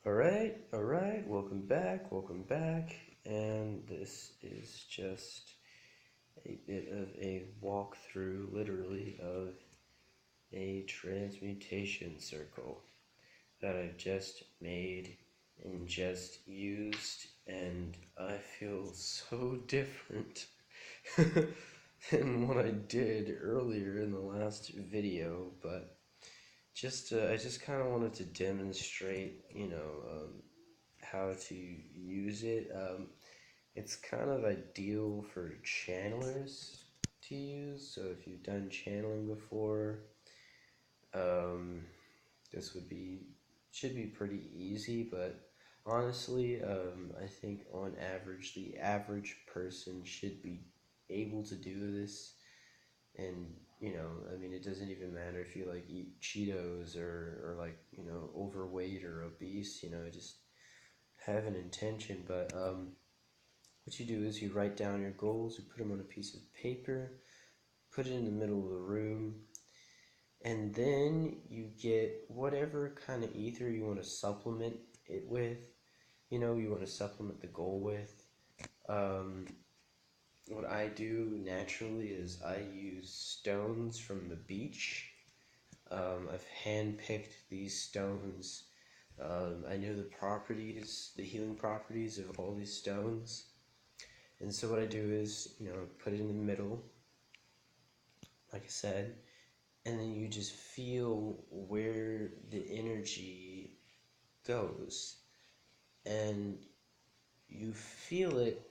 All right, welcome back, and this is just a bit of a walkthrough, literally, of a transmutation circle that I've just made and just used, and I feel so different than what I did earlier in the last video, but I just kind of wanted to demonstrate, how to use it. It's kind of ideal for channelers to use. So if you've done channeling before, um, this should be pretty easy. But honestly, I think on average, the average person should be able to do this. And I mean, it doesn't even matter if you like eat Cheetos or like overweight or obese. Just have an intention. But what you do is you write down your goals, you put them on a piece of paper, put it in the middle of the room, and then you get whatever kind of ether you want to supplement it with. You want to supplement the goal with. Um, what I do naturally is I use stones from the beach. I've handpicked these stones. I know the healing properties of all these stones. And so what I do is, put it in the middle, like I said, and then you just feel where the energy goes. And you feel it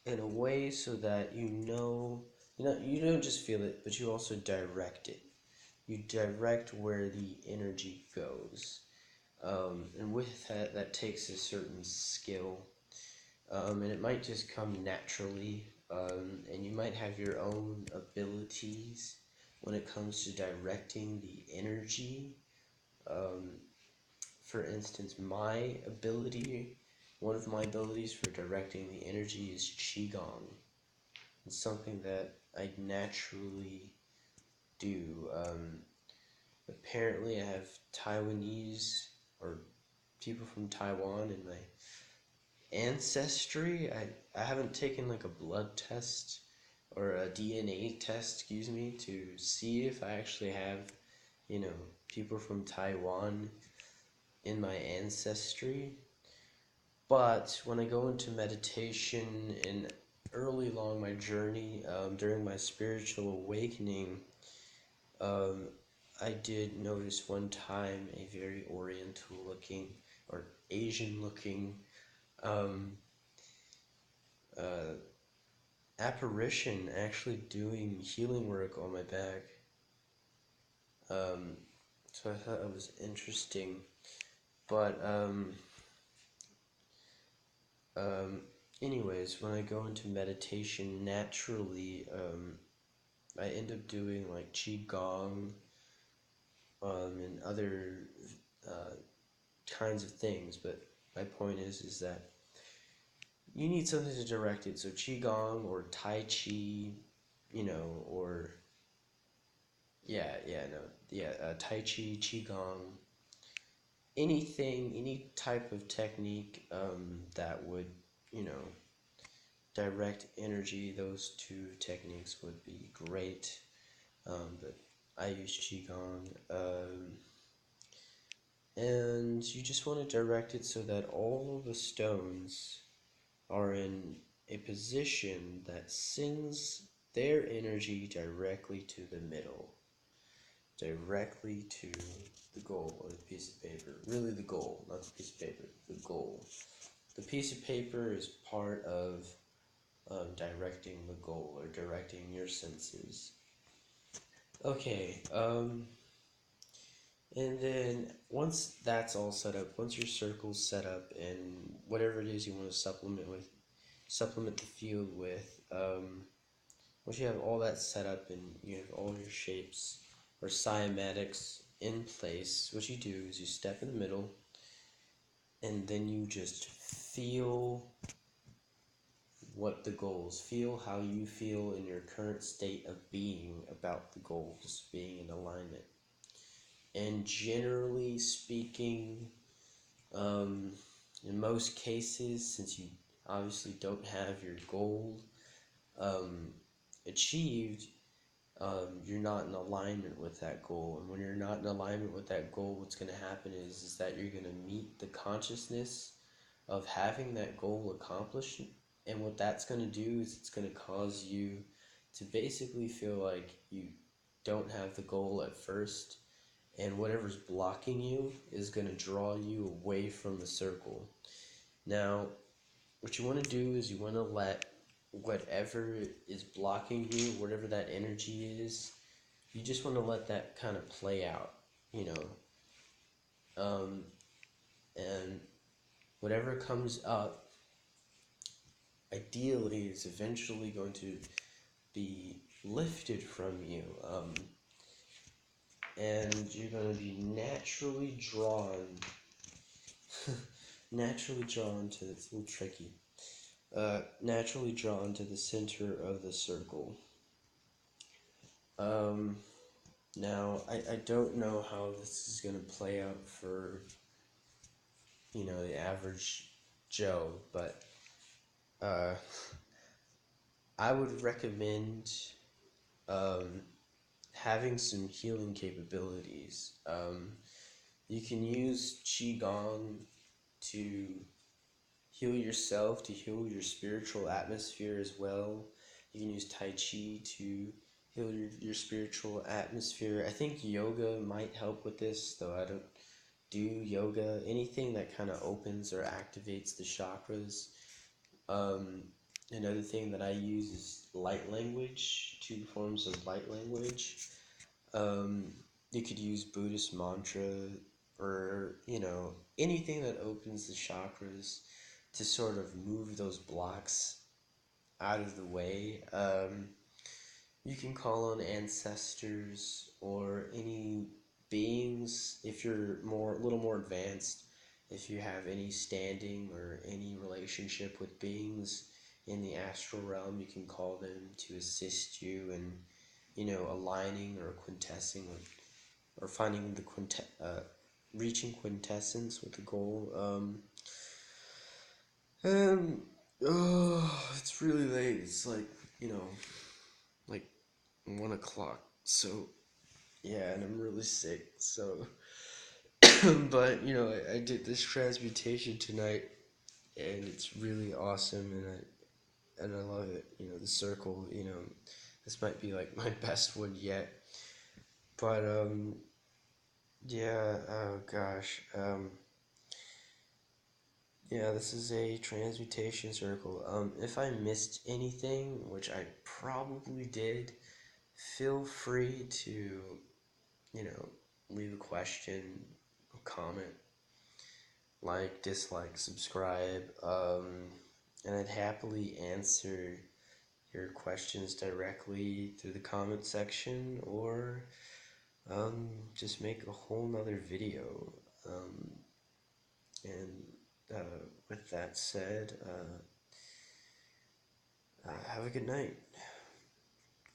in a way so that you don't just feel it, but you also direct it. You direct where the energy goes. And with that, that takes a certain skill. And it might just come naturally, and you might have your own abilities when it comes to directing the energy. Um, for instance, one of my abilities for directing the energy is Qigong. It's something that I naturally do. Apparently, I have Taiwanese or people from Taiwan in my ancestry. I haven't taken like a blood test or a DNA test, excuse me, to see if I actually have, you know, people from Taiwan in my ancestry. But when I go into meditation and early along my journey, during my spiritual awakening, um, I did notice one time a very oriental looking or Asian looking um, uh, apparition actually doing healing work on my back. Um, so I thought it was interesting. But, um, anyways, when I go into meditation, naturally, I end up doing like Qigong, and other uh, kinds of things. But my point is that you need something to direct it. So Qigong or Tai Chi, or Tai Chi, Qigong, anything, any type of technique that would, you know, direct energy. Those two techniques would be great. But I use Qigong. And you just want to direct it so that all the stones are in a position that sends their energy directly to the middle, directly to the goal of the piece of paper. Really, the goal, not the piece of paper, the goal. The piece of paper is part of directing the goal or directing your senses. Okay, and then once that's all set up, once your circle's set up and whatever it is you want to supplement the field with, once you have all that set up and you have all your shapes or cymatics in place, what you do is you step in the middle and then you just feel what the goals, feel how you feel in your current state of being about the goals, being in alignment. And generally speaking, Um, in most cases, since you obviously don't have your goal um, achieved, you're not in alignment with that goal. And when you're not in alignment with that goal, what's going to happen is that you're going to meet the consciousness of having that goal accomplished. And what that's going to do is it's going to cause you to basically feel like you don't have the goal at first, and whatever's blocking you is going to draw you away from the circle. Now, what you want to do is you want to let whatever is blocking you, whatever that energy is, you just want to let that kind of play out, you know. And whatever comes up, ideally, is eventually going to be lifted from you. And you're going to be naturally drawn to, it's a little tricky, naturally drawn to the center of the circle. Um, Now, I don't know how this is going to play out for, the average Joe, but uh, I would recommend um, having some healing capabilities. You can use Qigong to heal yourself, to heal your spiritual atmosphere as well. You can use Tai Chi to heal your spiritual atmosphere. I think yoga might help with this, though I don't do yoga. Anything that kind of opens or activates the chakras. Um, Another thing that I use is light language, 2 forms of light language. Um, you could use Buddhist mantra or, anything that opens the chakras to sort of move those blocks out of the way. You can call on ancestors or any beings if you're a little more advanced. If you have any standing or any relationship with beings in the astral realm, you can call them to assist you in, aligning or quintessing or finding the reaching quintessence with the goal. And it's really late. It's like, like 1 o'clock. So yeah, and I'm really sick. So, but I did this transmutation tonight, and it's really awesome, and I love it. The circle. This might be like my best one yet. But yeah. Oh gosh. Yeah, this is a transmutation circle. If I missed anything, which I probably did, feel free to, leave a question, a comment, like, dislike, subscribe, and I'd happily answer your questions directly through the comment section, or just make a whole nother video. And with that said, have a good night.